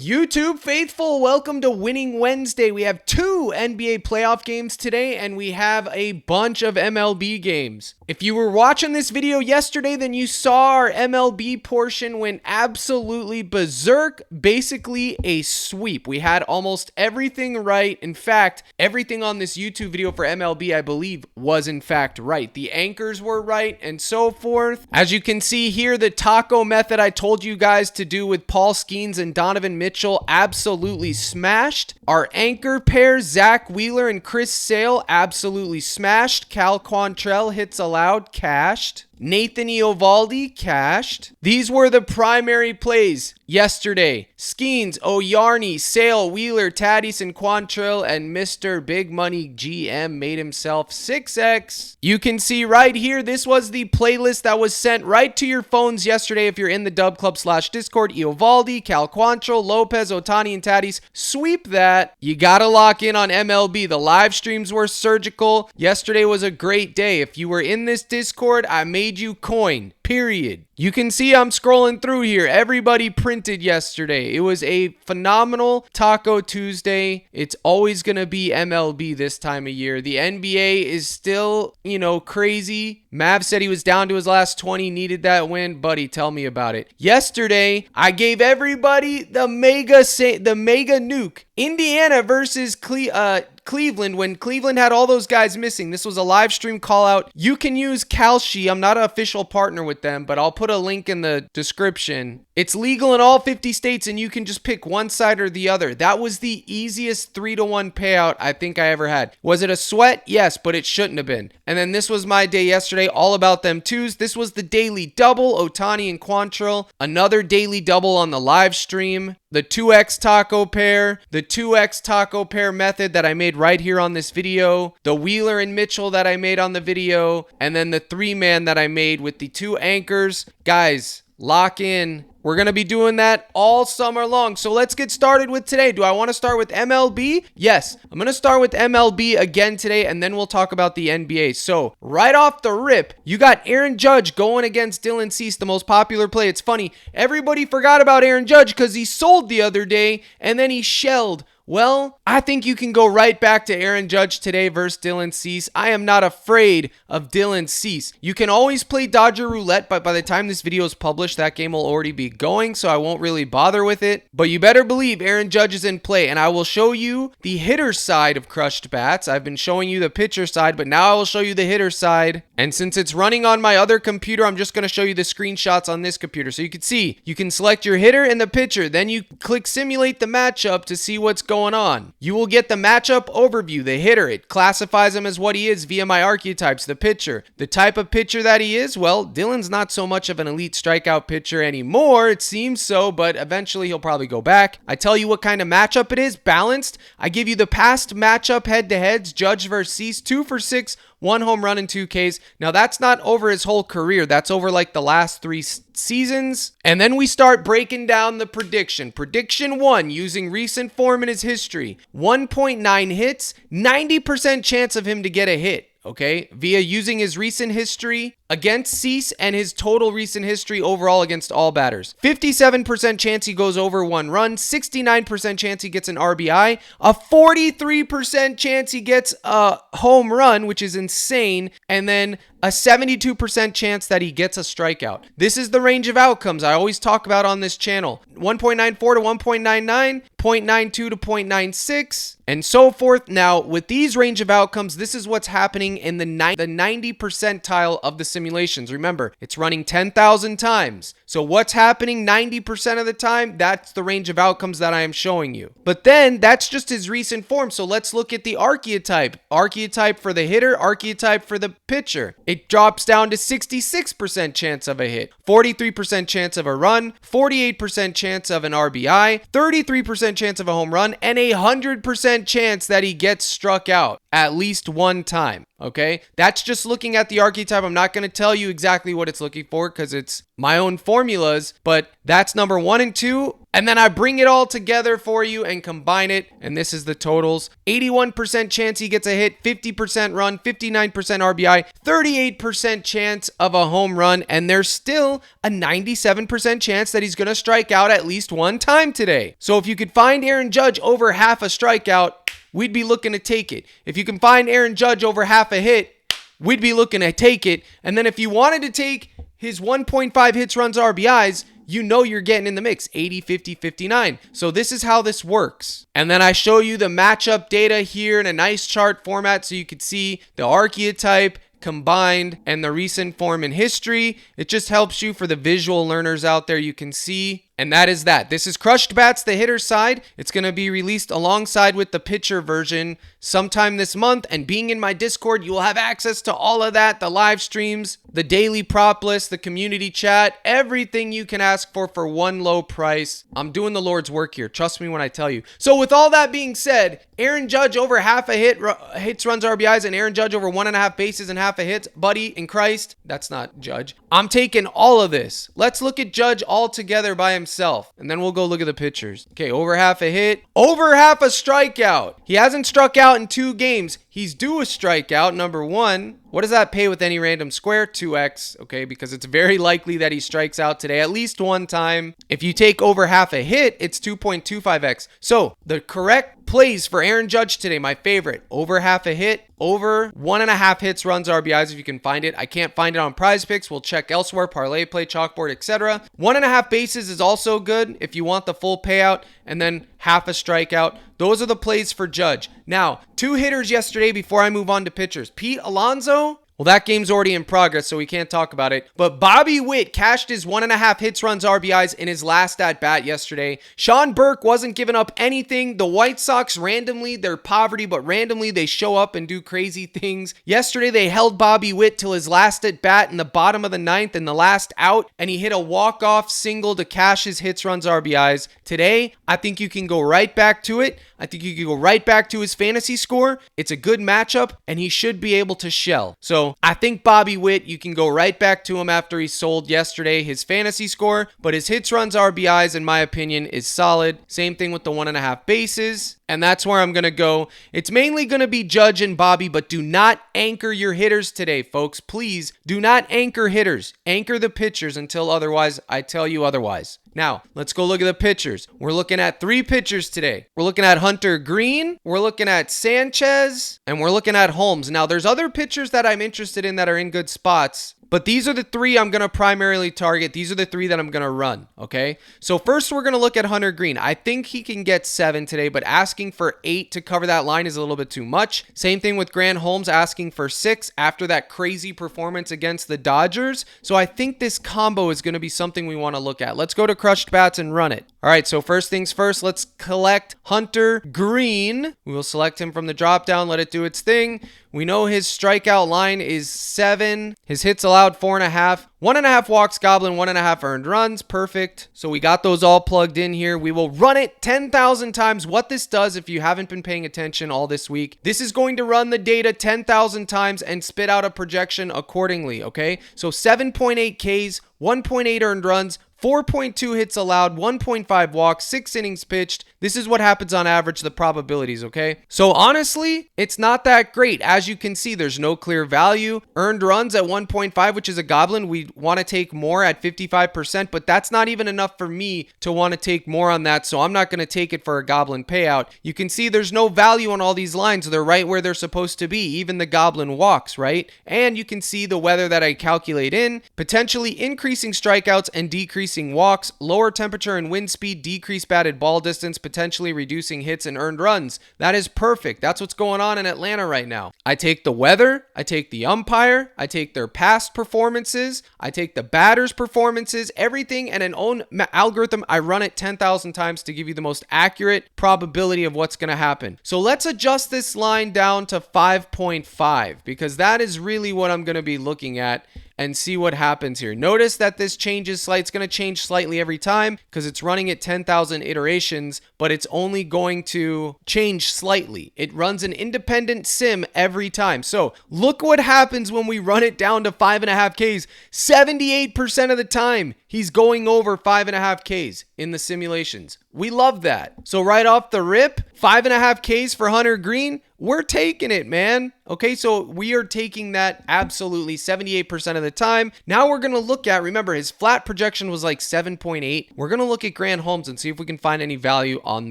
YouTube faithful, welcome to Winning Wednesday. We have 2 NBA playoff games today, and we have a bunch of MLB games. If you were watching this video yesterday, then you saw our MLB portion went absolutely berserk, basically a sweep. We had almost everything right. In fact, everything on this YouTube video for MLB, I believe, was in fact right. The anchors were right, and so forth. As you can see here, the taco method I told you guys to do with Paul Skeens and Donovan Mitchell absolutely smashed. Our anchor pair, Zach Wheeler and Chris Sale, absolutely smashed. Cal Quantrell hits allowed, cashed. Nathan Eovaldi cashed. These were the primary plays yesterday. Skeens, O'Yarny, Sale, Wheeler, Tatis, and Quantrill, and Mr. Big Money GM made himself 6x. You can see right here, this was the playlist that was sent right to your phones yesterday if you're in the Dub Club /Discord. Eovaldi, Cal Quantrill, Lopez, Ohtani, and Tatis. Sweep that. You gotta lock in on MLB. The live streams were surgical. Yesterday was a great day. If you were in this Discord, I made you coin, period. You can see I'm scrolling through here. Everybody printed yesterday. It was a phenomenal Taco Tuesday. It's always going to be MLB this time of year. The NBA is still, crazy. Mav said he was down to his last 20, needed that win. Buddy, tell me about it. Yesterday, I gave everybody the mega nuke. Indiana versus Cleveland, when Cleveland had all those guys missing. This was a live stream call out. You can use Kalshi. I'm not an official partner with them, but I'll put a link in the description. It's legal in all 50 states, and you can just pick one side or the other. That was the easiest 3-to-1 payout I think I ever had. Was it a sweat? Yes, but it shouldn't have been. And then this was my day yesterday, all about them twos. This was the daily double, Ohtani and Quantrill. Another daily double on the live stream. The 2x taco pair, the 2x taco pair method that I made right here on this video, the Wheeler and Mitchell that I made on the video, and then the 3-man that I made with the 2 anchors. Guys, lock in. We're going to be doing that all summer long. So let's get started with today. Do I want to start with MLB? Yes, I'm going to start with MLB again today, and then we'll talk about the NBA. So right off the rip, you got Aaron Judge going against Dylan Cease, the most popular play. It's funny. Everybody forgot about Aaron Judge because he sold the other day, and then he shelled. Well, I think you can go right back to Aaron Judge today versus Dylan Cease. I am not afraid of Dylan Cease. You can always play Dodger Roulette, but by the time this video is published, that game will already be going, so I won't really bother with it. But you better believe Aaron Judge is in play, and I will show you the hitter side of crushed bats. I've been showing you the pitcher side, but now I will show you the hitter side. And since it's running on my other computer, I'm just going to show you the screenshots on this computer. So you can see, you can select your hitter and the pitcher. Then you click simulate the matchup to see what's going on. You will get the matchup overview. The hitter, it classifies him as what he is via my archetypes. The pitcher, the type of pitcher that he is, well, Dylan's not so much of an elite strikeout pitcher anymore. It seems so, but eventually he'll probably go back. I tell you what kind of matchup it is, balanced. I give you the past matchup head-to-heads, Judge versus Cease, 2 for 6, 1 home run and 2 Ks. Now that's not over his whole career. That's over like the last 3 seasons. And then we start breaking down the prediction. Prediction 1, using recent form in his history. 1.9 hits, 90% chance of him to get a hit. Okay, via using his recent history against Cease and his total recent history overall against all batters. 57% chance he goes over 1 run, 69% chance he gets an RBI, a 43% chance he gets a home run, which is insane, and then a 72% chance that he gets a strikeout. This is the range of outcomes I always talk about on this channel. 1.94 to 1.99, 0.92 to 0.96, and so forth. Now, with these range of outcomes, this is what's happening in the 90 percentile of the simulations. Remember, it's running 10,000 times. So what's happening 90% of the time? That's the range of outcomes that I am showing you. But then, that's just his recent form. So let's look at the archetype. Archetype for the hitter, archetype for the pitcher. It drops down to 66% chance of a hit, 43% chance of a run, 48% chance of an RBI, 33% chance of a home run, and 100% chance that he gets struck out at least 1 time. Okay, that's just looking at the archetype. I'm not going to tell you exactly what it's looking for because it's my own formulas, but that's number 1 and 2. and then I bring it all together for you and combine it, and this is the totals. 81% chance he gets a hit, 50% run, 59% RBI, 38% chance of a home run, and there's still a 97% chance that he's going to strike out at least one time today. So if you could find Aaron Judge over half a strikeout, we'd be looking to take it. If you can find Aaron Judge over half a hit, we'd be looking to take it. And then if you wanted to take his 1.5 hits, runs, RBIs, you know you're getting in the mix, 80, 50, 59. So this is how this works. And then I show you the matchup data here in a nice chart format so you could see the archetype combined and the recent form in history. It just helps you for the visual learners out there. You can see. And that is that. This is Crushed Bats, the hitter side. It's going to be released alongside with the pitcher version sometime this month. And being in my Discord, you will have access to all of that, the live streams, the daily prop list, the community chat, everything you can ask for one low price. I'm doing the Lord's work here. Trust me when I tell you. So with all that being said, Aaron Judge over half a hits, runs, RBIs, and Aaron Judge over 1.5 bases and half a hits. Buddy in Christ, that's not Judge. I'm taking all of this. Let's look at Judge all together by himself, and then we'll go look at the pitchers. Okay, over half a hit, over half a strikeout. He hasn't struck out in 2 games. He's due a strikeout, number 1. What does that pay with any random square? 2x, okay, because it's very likely that he strikes out today at least one time. If you take over half a hit, it's 2.25x. So the correct plays for Aaron Judge today, my favorite, over half a hit, over 1.5 hits, runs, RBIs if you can find it. I can't find it on PrizePicks. We'll check elsewhere, parlay, play, chalkboard, etc. 1.5 bases is also good if you want the full payout, and then half a strikeout. Those are the plays for Judge. Now, 2 hitters yesterday before I move on to pitchers. Pete Alonso, well, that game's already in progress, so we can't talk about it. But Bobby Witt cashed his 1.5 hits, runs, RBIs in his last at-bat yesterday. Sean Burke wasn't giving up anything. The White Sox randomly, they're poverty, but randomly they show up and do crazy things. Yesterday, they held Bobby Witt till his last at-bat in the bottom of the 9th and the last out, and he hit a walk-off single to cash his hits, runs, RBIs. Today, I think you can go right back to it. I think you can go right back to his fantasy score. It's a good matchup, and he should be able to shell. So I think Bobby Witt, you can go right back to him after he sold yesterday his fantasy score, but his hits, runs, RBIs, in my opinion, is solid. Same thing with the 1.5 bases. And that's where I'm going to go. It's mainly going to be Judge and Bobby, but do not anchor your hitters today, folks. Please do not anchor hitters. Anchor the pitchers until otherwise I tell you otherwise. Now, let's go look at the pitchers. We're looking at 3 pitchers today. We're looking at Hunter Green, we're looking at Sanchez, and we're looking at Holmes. Now, there's other pitchers that I'm interested in that are in good spots, but these are the 3 I'm going to primarily target. These are the 3 that I'm going to run, okay? So first, we're going to look at Hunter Green. I think he can get 7 today, but asking for 8 to cover that line is a little bit too much. Same thing with Grant Holmes, asking for 6 after that crazy performance against the Dodgers. So I think this combo is going to be something we want to look at. Let's go to Crushed Bats and run it. All right, so first things first, let's collect Hunter Green. We will select him from the drop down, let it do its thing. We know his strikeout line is 7. His hits allowed 4.5. 1.5 walks, Goblin, 1.5 earned runs. Perfect. So we got those all plugged in here. We will run it 10,000 times. What this does, if you haven't been paying attention all this week, this is going to run the data 10,000 times and spit out a projection accordingly, okay? So 7.8 Ks, 1.8 earned runs, 4.2 hits allowed, 1.5 walks, 6 innings pitched. This is what happens on average, the probabilities, okay? So honestly, it's not that great. As you can see, there's no clear value. Earned runs at 1.5, which is a Goblin. We want to take more at 55%, but that's not even enough for me to want to take more on that, so I'm not going to take it for a Goblin payout. You can see there's no value on all these lines. They're right where they're supposed to be, even the Goblin walks, right? And you can see the weather that I calculate in, potentially increasing strikeouts and decreasing walks, lower temperature and wind speed, decreased batted ball distance, potentially reducing hits and earned runs. That is perfect. That's what's going on in Atlanta right now. I take the weather, I take the umpire, I take their past performances, I take the batter's performances, everything, and an own algorithm. I run it 10,000 times to give you the most accurate probability of what's going to happen. So let's adjust this line down to 5.5 because that is really what I'm going to be looking at. and see what happens here. Notice that this changes slightly. It's going to change slightly every time because it's running at 10,000 iterations, but it's only going to change slightly. It runs an independent sim every time. So look what happens when we run it down to 5.5Ks. 78% of the time, he's going over 5.5Ks in the simulations. We love that. So right off the rip, 5.5Ks for Hunter Green, we're taking it, man. Okay, so we are taking that absolutely 78% of the time. Now we're going to look at, remember, his flat projection was like 7.8. We're going to look at Grant Holmes and see if we can find any value on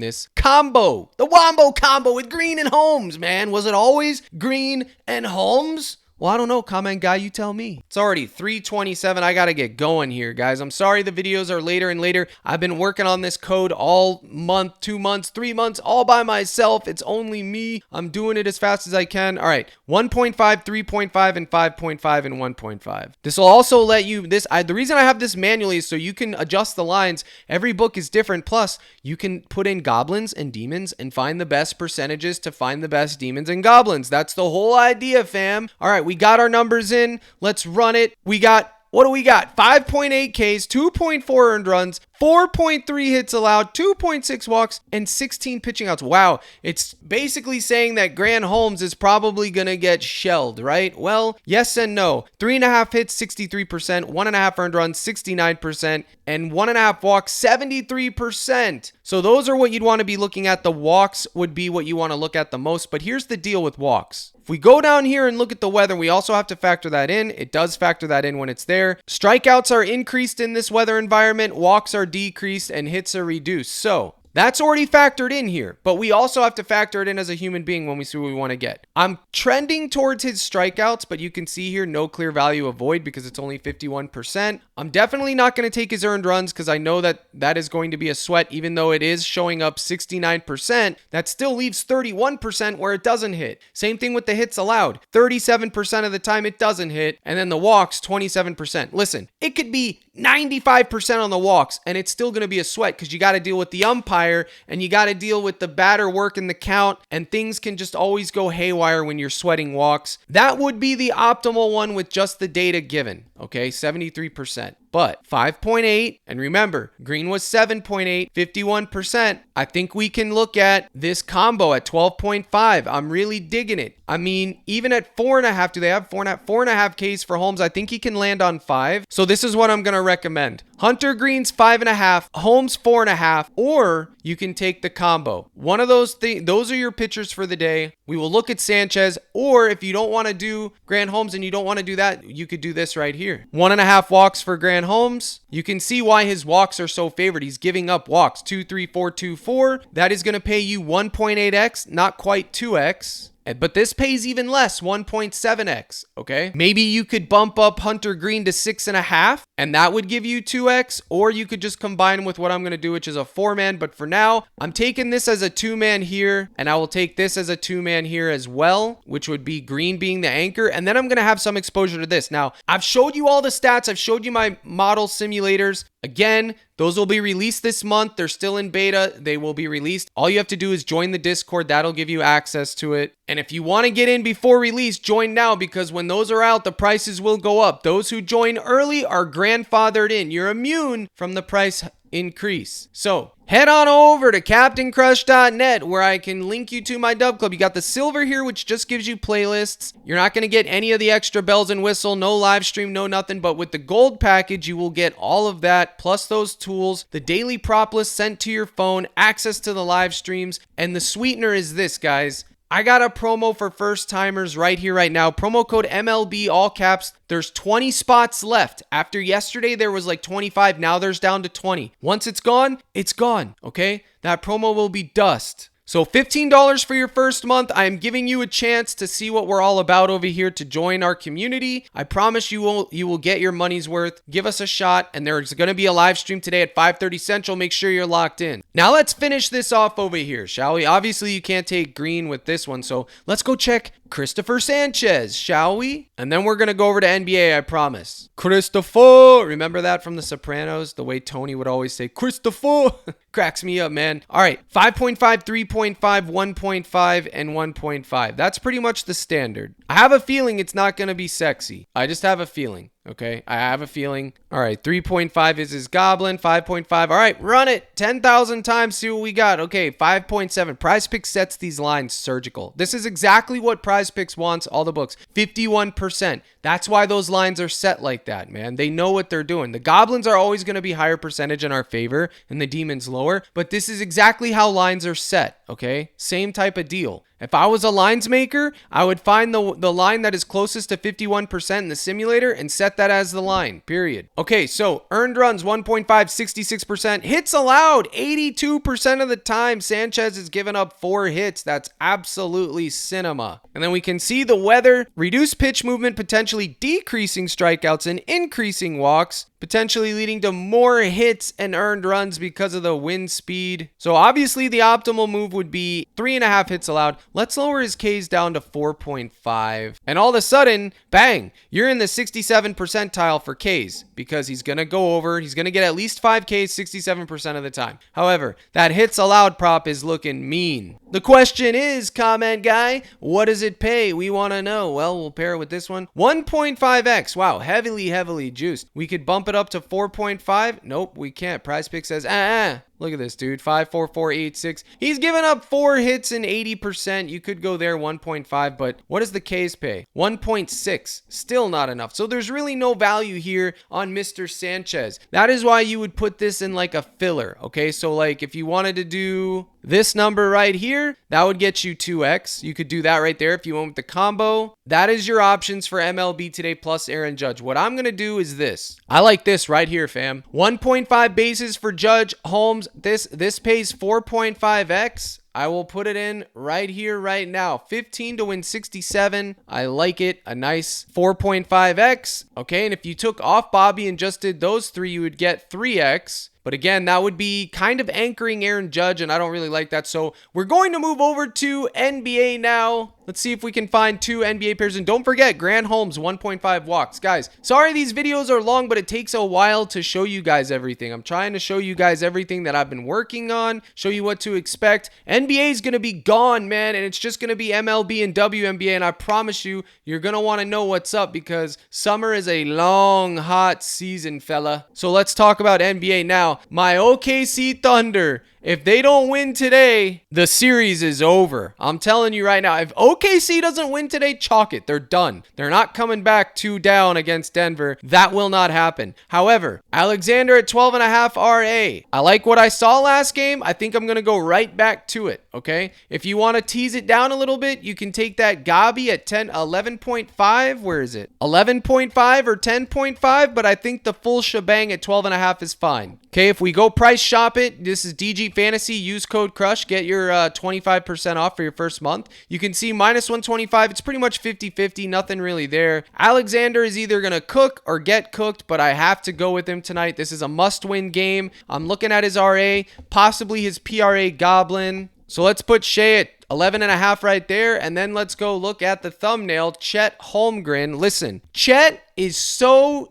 this combo. The Wombo combo with Green and Holmes, man. Was it always Green and Holmes? Well, I don't know. Comment guy, you tell me. It's already 3:27. I got to get going here, guys. I'm sorry the videos are later and later. I've been working on this code all month, 2 months, 3 months, all by myself. It's only me. I'm doing it as fast as I can. All right. 1.5, 3.5, and 5.5, and 1.5. This will also let you, the reason I have this manually is so you can adjust the lines. Every book is different. Plus, you can put in goblins and demons and find the best percentages to find the best demons and goblins. That's the whole idea, fam. All right. We got our numbers in. Let's run it. What do we got? 5.8 Ks, 2.4 earned runs, 4.3 hits allowed, 2.6 walks, and 16 pitching outs. Wow. It's basically saying that Grant Holmes is probably going to get shelled, right? Well, yes and no. 3.5 hits, 63%, 1.5 earned runs, 69%, and 1.5 walks, 73%. So those are what you'd want to be looking at. The walks would be what you want to look at the most. But here's the deal with walks. If we go down here and look at the weather, we also have to factor that in. It does factor that in when it's there. Strikeouts are increased in this weather environment. Walks are decreased and hits are reduced. So that's already factored in here, but we also have to factor it in as a human being when we see what we want to get. I'm trending towards his strikeouts, but you can see here no clear value avoid because it's only 51%. I'm definitely not going to take his earned runs because I know that that is going to be a sweat, even though it is showing up 69%. That still leaves 31% where it doesn't hit. Same thing with the hits allowed. 37% of the time it doesn't hit, and then the walks, 27%. Listen, it could be 95% on the walks, and it's still going to be a sweat because you got to deal with the umpire and you got to deal with the batter working the count, and things can just always go haywire when you're sweating walks. That would be the optimal one with just the data given. Okay, 73%. But 5.8, and remember, Green was 7.8, 51%. I think we can look at this combo at 12.5. I'm really digging it. I mean, even at 4.5, do they have 4.5? 4.5 Ks for Holmes. I think he can land on 5. So this is what I'm going to recommend. Hunter Green's 5.5, Holmes 4.5, or you can take the combo. One of those things, those are your pitchers for the day. We will look at Sanchez, or if you don't want to do Grant Holmes and you don't want to do that, you could do this right here. 1.5 walks for Grant Holmes. You can see why his walks are so favored. He's giving up walks 2, 3, 4, 2, 4. That is going to pay you 1.8x, not quite 2x. But this pays even less, 1.7x, okay? Maybe you could bump up Hunter Green to 6.5, and that would give you 2x, or you could just combine them with what I'm going to do, which is a 4-man. But for now, I'm taking this as a 2-man here, and I will take this as a 2-man here as well, which would be Green being the anchor, and then I'm going to have some exposure to this. Now, I've showed you all the stats. I've showed you my model simulators. Again, those will be released this month. They're still in beta. They will be released. All you have to do is join the Discord. That'll give you access to it. And if you want to get in before release, join now, because when those are out, the prices will go up. Those who join early are grandfathered in. You're immune from the price increase. So head on over to CaptainCrush.net where I can link you to my Dub Club. You got the silver here, which just gives you playlists. You're not going to get any of the extra bells and whistle, no live stream, no nothing. But with the gold package, you will get all of that, plus those tools, the daily prop list sent to your phone, access to the live streams. And the sweetener is this, guys. I got a promo for first timers right here, right now. Promo code MLB, all caps. There's 20 spots left. After yesterday, there was like 25. Now there's down to 20. Once it's gone, okay? That promo will be dust. So $15 for your first month. I am giving you a chance to see what we're all about over here, to join our community. I promise you will get your money's worth. Give us a shot, and there's going to be a live stream today at 5:30 Central. Make sure you're locked in. Now let's finish this off over here, shall we? Obviously, you can't take Green with this one, so let's go check Christopher Sanchez, shall we? And then we're going to go over to NBA, I promise. Christopher! Remember that from The Sopranos? The way Tony would always say, Christopher! Cracks me up, man. All right, 5.5, 3.5, 1.5, and 1.5. That's pretty much the standard. I have a feeling it's not going to be sexy. I just have a feeling. Okay, I have a feeling. All right, 3.5 is his goblin, 5.5. All right, run it 10,000 times, see what we got. Okay, 5.7. PrizePicks sets these lines surgical. This is exactly what PrizePicks wants, all the books. 51%. That's why those lines are set like that, man. They know what they're doing. The goblins are always going to be higher percentage in our favor and the demons lower, but this is exactly how lines are set, okay? Same type of deal. If I was a lines maker, I would find the line that is closest to 51% in the simulator and set that as the line, period. Okay, so earned runs 1.5, 66%. Hits allowed 82% of the time. Sanchez is giving up 4 hits. That's absolutely cinema. And then we can see the weather, reduced pitch movement, potentially decreasing strikeouts and increasing walks, potentially leading to more hits and earned runs because of the wind speed. So obviously the optimal move would be 3.5 hits allowed. Let's lower his Ks down to 4.5. And all of a sudden, bang, you're in the 67th percentile for Ks because he's going to go over. He's going to get at least 5 Ks 67% of the time. However, that hits allowed prop is looking mean. The question is, comment guy, what does it pay? We want to know. Well, we'll pair it with this one. 1.5x. Wow, heavily juiced. We could bump it up to 4.5. Nope, we can't. PrizePicks says, Look at this, dude. 5, 4, 4, 8, 6. He's given up 4 hits and 80%. You could go there 1.5, but what does the Ks pay? 1.6. Still not enough. So there's really no value here on Mr. Sanchez. That is why you would put this in like a filler, okay? So like if you wanted to do this number right here, that would get you 2x. You could do that right there if you went with the combo. That is your options for MLB today plus Aaron Judge. What I'm going to do is this. I like this right here, fam. 1.5 bases for Judge, Holmes. This pays 4.5x. I will put it in right here, right now. 15 to win 67. I like it. A nice 4.5x. Okay, and if you took off Bobby and just did those 3, you would get 3x. But again, that would be kind of anchoring Aaron Judge, and I don't really like that. So we're going to move over to NBA now. Let's see if we can find 2 NBA pairs. And don't forget, Grant Holmes, 1.5 walks. Guys, sorry these videos are long, but it takes a while to show you guys everything. I'm trying to show you guys everything that I've been working on, show you what to expect. NBA is going to be gone, man, and it's just going to be MLB and WNBA. And I promise you, you're going to want to know what's up because summer is a long, hot season, fella. So let's talk about NBA now. My OKC Thunder, if they don't win today, the series is over. I'm telling you right now, if OKC doesn't win today, chalk it. They're done. They're not coming back 2 down against Denver. That will not happen. However, Alexander at 12.5 RA. I like what I saw last game. I think I'm going to go right back to it, okay? If you want to tease it down a little bit, you can take that Gabi at 11.5. Where is it? 11.5 or 10.5, but I think the full shebang at 12.5 is fine. Okay, if we go price shop it, this is DG Fantasy. Use code CRUSH. Get your 25% off for your first month. You can see minus 125. It's pretty much 50-50. Nothing really there. Alexander is either going to cook or get cooked, but I have to go with him tonight. This is a must-win game. I'm looking at his RA, possibly his PRA Goblin. So let's put Shea at 11.5 right there, and then let's go look at the thumbnail. Chet Holmgren. Listen, Chet is so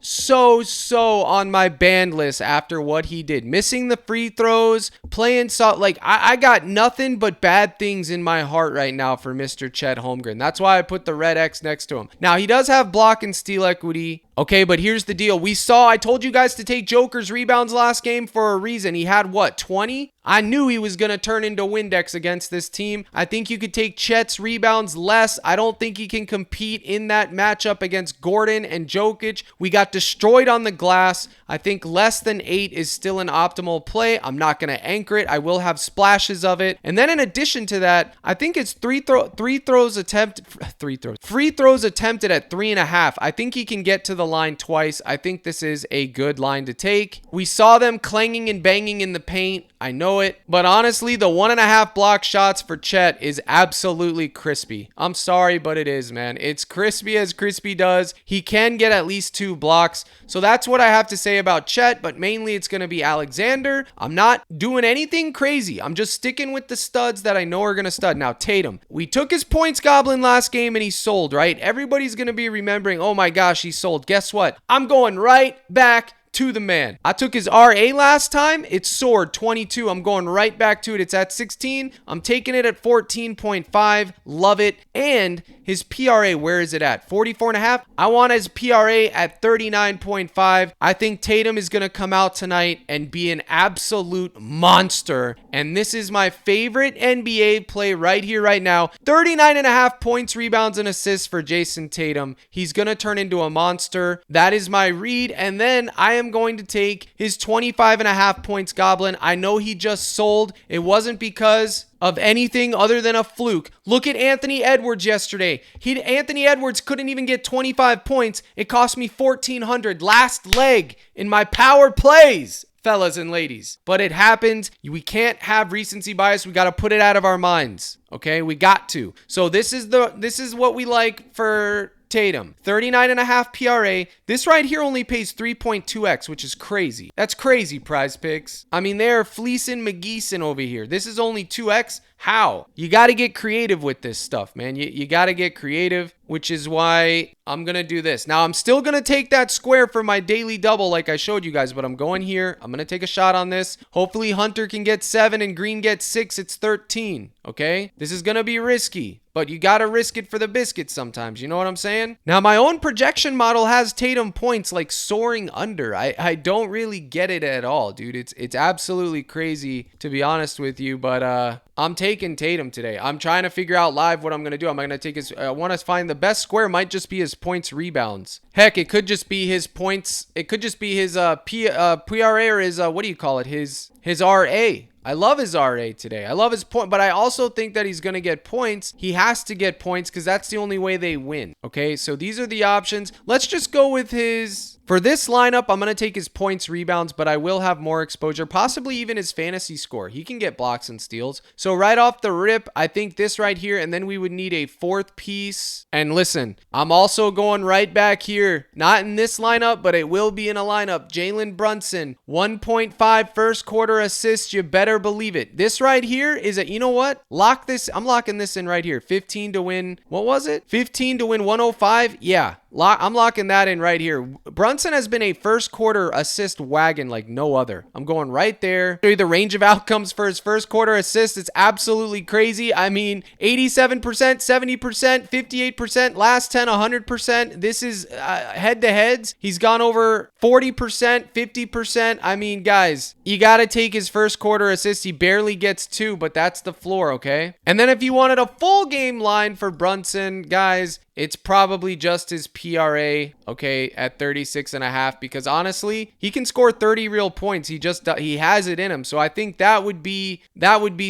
on my banned list after what he did. Missing the free throws, playing like I got nothing but bad things in my heart right now for Mr. Chet Holmgren. That's why I put the red X next to him. Now, he does have block and steal equity. Okay, but here's the deal. I told you guys to take Joker's rebounds last game for a reason. He had what, 20? I knew he was going to turn into Windex against this team. I think you could take Chet's rebounds less. I don't think he can compete in that matchup against Gordon and Jokic. We got destroyed on the glass. I think less than 8 is still an optimal play. I'm not going to anchor it. I will have splashes of it. And then in addition to that, I think it's free throws attempted at 3.5. I think he can get to the line twice. I think this is a good line to take. We saw them clanging and banging in the paint. I know it. But honestly, the 1.5 block shots for Chet is absolutely crispy. I'm sorry, but it is, man. It's crispy as crispy does. He can get at least 2 blocks. So that's what I have to say about Chet, but mainly it's going to be Alexander. I'm not doing anything crazy. I'm just sticking with the studs that I know are going to stud. Now, Tatum. We took his points goblin last game and he sold, right? Everybody's going to be remembering, oh my gosh, he sold. Guess what? I'm going right back to the man. I took his RA last time. It soared 22. I'm going right back to it. It's at 16. I'm taking it at 14.5. Love it. And his PRA, where is it at? 44.5. I want his PRA at 39.5. I think Tatum is going to come out tonight and be an absolute monster. And this is my favorite NBA play right here, right now. 39.5 points, rebounds, and assists for Jason Tatum. He's going to turn into a monster. That is my read. And then I am going to take his 25.5 points Goblin. I know he just sold. It wasn't because of anything other than a fluke. Look at Anthony Edwards yesterday. Anthony Edwards couldn't even get 25 points. It cost me $1,400 last leg in my power plays, fellas and ladies. But it happens. We can't have recency bias. We got to put it out of our minds. Okay? We got to. So this is what we like for Tatum. 39.5 PRA. This right here only pays 3.2x, which is crazy. That's crazy, PrizePicks. I mean, they're fleecing McGeeson over here. This is only 2x. How? You got to get creative with this stuff, man. You got to get creative, which is why I'm going to do this. Now, I'm still going to take that square for my daily double like I showed you guys, but I'm going here. I'm going to take a shot on this. Hopefully, Hunter can get 7 and Green gets 6. It's 13, okay? This is going to be risky, but you got to risk it for the biscuit sometimes. You know what I'm saying? Now, my own projection model has Tatum points like soaring under. I don't really get it at all, dude. It's absolutely crazy, to be honest with you, but I'm taking Tatum today. I'm trying to figure out live what I'm going to do. I'm going to take his, I want to find the best square. Might just be his points rebounds. Heck, it could just be his points. It could just be his PRA or his, what do you call it? His RA. I love his RA today. I love his point, but I also think that he's going to get points. He has to get points because that's the only way they win. Okay, so these are the options. Let's just go with his... For this lineup, I'm going to take his points, rebounds, but I will have more exposure, possibly even his fantasy score. He can get blocks and steals. So right off the rip, I think this right here, and then we would need a fourth piece. And listen, I'm also going right back here. Not in this lineup, but it will be in a lineup. Jalen Brunson, 1.5 first quarter assists. You better believe it. This right here is a, you know what? Lock this. I'm locking this in right here. 15 to win. What was it? 15 to win 105? Yeah. I'm locking that in right here. Brunson has been a first quarter assist wagon like no other. I'm going right there. Show you the range of outcomes for his first quarter assist. It's absolutely crazy. I mean, 87%, 70%, 58%, last 10, 100%. This is head-to-heads. He's gone over 40%, 50%. I mean, guys, you got to take his first quarter assist. He barely gets 2, but that's the floor, okay? And then if you wanted a full game line for Brunson, guys, it's probably just his PRA, okay, at 36.5, because honestly, he can score 30 real points. He has it in him. So I think that would be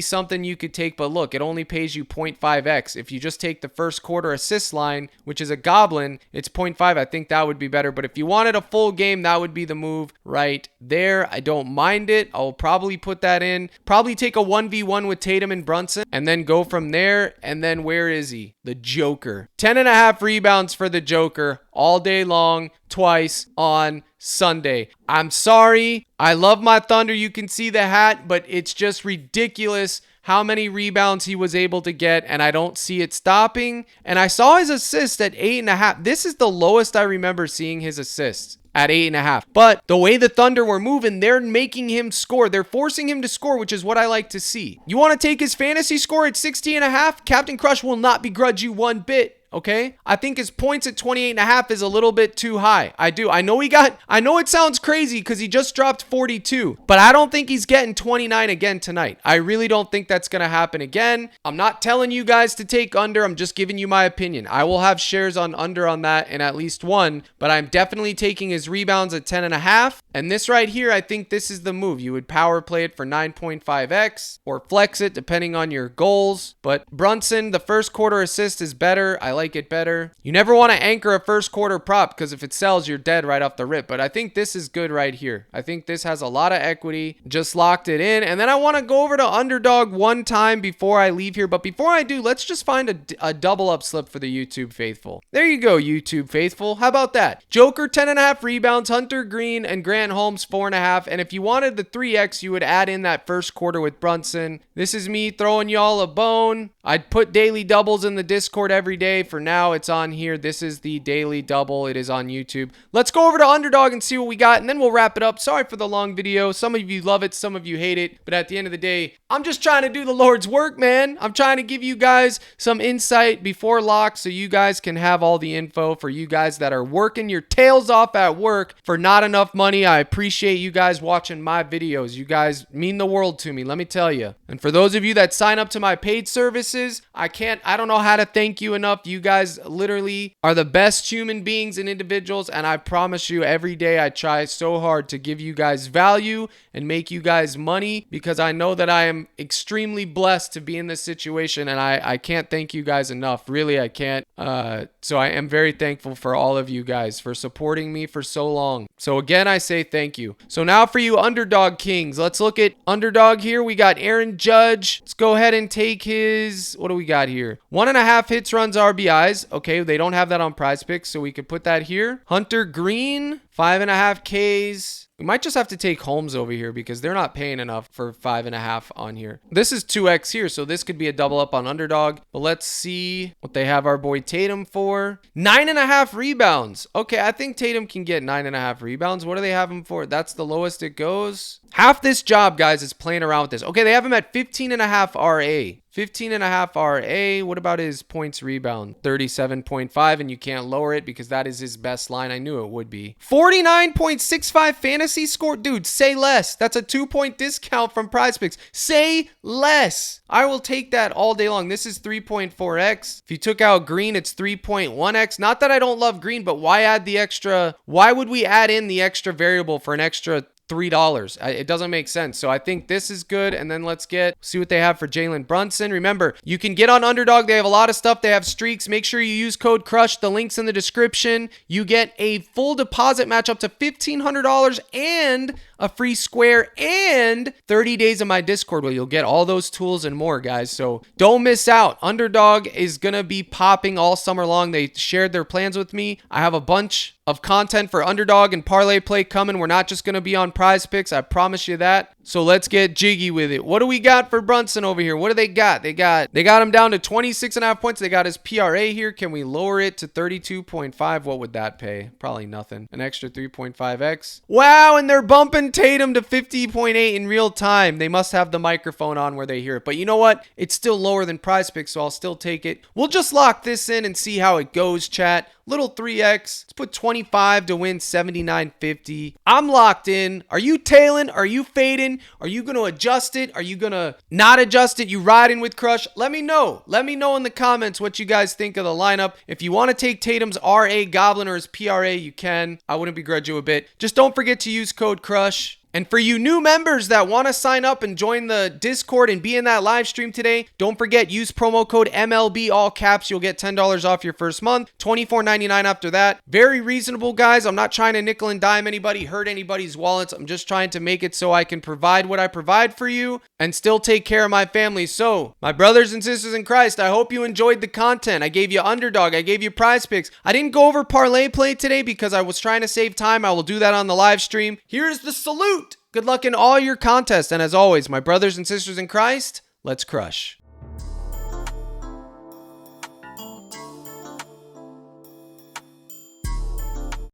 something you could take. But look, it only pays you 0.5x. If you just take the first quarter assist line, which is a goblin, it's 0.5. I think that would be better. But if you wanted a full game, that would be the move right there. I don't mind it. I'll probably put that in. Probably take a 1v1 with Tatum and Brunson and then go from there. And then where is he? The Joker. 10.5 rebounds for the Joker all day long, twice on Sunday. I'm sorry. I love my Thunder. You can see the hat, but it's just ridiculous how many rebounds he was able to get, and I don't see it stopping. And I saw his assist at 8.5. This is the lowest I remember seeing his assists. At 8.5. But the way the Thunder were moving, they're making him score. They're forcing him to score, which is what I like to see. You want to take his fantasy score at 60.5? Captain Crush will not begrudge you one bit. Okay, I think his points at 28.5 is a little bit too high. I do. I know it sounds crazy because he just dropped 42, but I don't think he's getting 29 again tonight. I really don't think that's going to happen again. I'm not telling you guys to take under. I'm just giving you my opinion. I will have shares on under on that in at least one, but I'm definitely taking his rebounds at 10.5. And this right here, I think this is the move. You would power play it for 9.5x or flex it depending on your goals. But Brunson, the first quarter assist is better. I like it better. You never want to anchor a first quarter prop because if it sells, you're dead right off the rip. But I think this is good right here. I think this has a lot of equity. Just locked it in. And then I want to go over to Underdog one time before I leave here. But before I do, let's just find a double up slip for the YouTube faithful. There you go, YouTube faithful. How about that? Joker, 10.5 rebounds. Hunter Green and Grant Holmes, 4.5. And if you wanted the 3x, you would add in that first quarter with Brunson. This is me throwing y'all a bone. I'd put daily doubles in the Discord every day. For now, it's on here. This is the daily double. It is on YouTube. Let's go over to Underdog and see what we got, and then we'll wrap it up. Sorry for the long video. Some of you love it, some of you hate it, but at the end of the day, I'm just trying to do the Lord's work, man. I'm trying to give you guys some insight before lock so you guys can have all the info. For you guys that are working your tails off at work for not enough money, I appreciate you guys watching my videos. You guys mean the world to me, let me tell you. And for those of you that sign up to my paid services, I don't know how to thank you enough. You guys literally are the best human beings and individuals, and I promise you every day I try so hard to give you guys value and make you guys money, because I know that I am extremely blessed to be in this situation, and I can't thank you guys enough. Really, I can't. So I am very thankful for all of you guys for supporting me for so long. So again, I say thank you. So now for you Underdog Kings, let's look at Underdog here. We got Aaron Judge. Let's go ahead and take his, what do we got here? 1.5 hits, runs, RBIs. Okay, they don't have that on PrizePicks, so we could put that here. Hunter Green, 5.5 Ks. We might just have to take Holmes over here because they're not paying enough for 5.5 on here. This is 2x here, so this could be a double up on Underdog. But let's see what they have our boy Tatum for. 9.5 rebounds. Okay, I think Tatum can get 9.5 rebounds. What do they have him for? That's the lowest it goes. Half this job, guys, is playing around with this. Okay, they have him at 15.5 RA. 15.5 RA. What about his points rebound? 37.5, and you can't lower it because that is his best line. I knew it would be. 49.65 fantasy score. Dude, say less. That's a 2-point discount from PrizePicks. Say less. I will take that all day long. This is 3.4x. If you took out Green, it's 3.1x. Not that I don't love Green, but why add the extra? Why would we add in the extra variable for an extra $3? It doesn't make sense. So I think this is good. And then let's see what they have for Jalen Brunson. Remember, you can get on Underdog. They have a lot of stuff. They have streaks. Make sure you use code CRUSH. The link's in the description. You get a full deposit match up to $1,500 and a free square and 30 days of my Discord where you'll get all those tools and more, guys. So don't miss out. Underdog is going to be popping all summer long. They shared their plans with me. I have a bunch of content for Underdog and Parlay Play coming. We're not just going to be on PrizePicks. I promise you that. So let's get jiggy with it. What do we got for Brunson over here? What do they got? They got him down to 26.5 points. They got his PRA here. Can we lower it to 32.5? What would that pay? Probably nothing. An extra 3.5x. Wow, and they're bumping Tatum to 50.8 in real time. They must have the microphone on where they hear it. But you know what? It's still lower than PrizePicks, so I'll still take it. We'll just lock this in and see how it goes, chat. Little 3x. Let's put 25 to win 79.50. I'm locked in. Are you tailing? Are you fading? Are you going to adjust it? Are you going to not adjust it? You riding with Crush? Let me know. Let me know in the comments what you guys think of the lineup. If you want to take Tatum's RA Goblin or his PRA, you can. I wouldn't begrudge you a bit. Just don't forget to use code CRUSH. And for you new members that want to sign up and join the Discord and be in that live stream today, don't forget, use promo code MLB, all caps. You'll get $10 off your first month, $24.99 after that. Very reasonable, guys. I'm not trying to nickel and dime anybody, hurt anybody's wallets. I'm just trying to make it so I can provide what I provide for you and still take care of my family. So, my brothers and sisters in Christ, I hope you enjoyed the content. I gave you Underdog. I gave you PrizePicks. I didn't go over Parlay Play today because I was trying to save time. I will do that on the live stream. Here's the salute. Good luck in all your contests. And as always, my brothers and sisters in Christ, let's crush.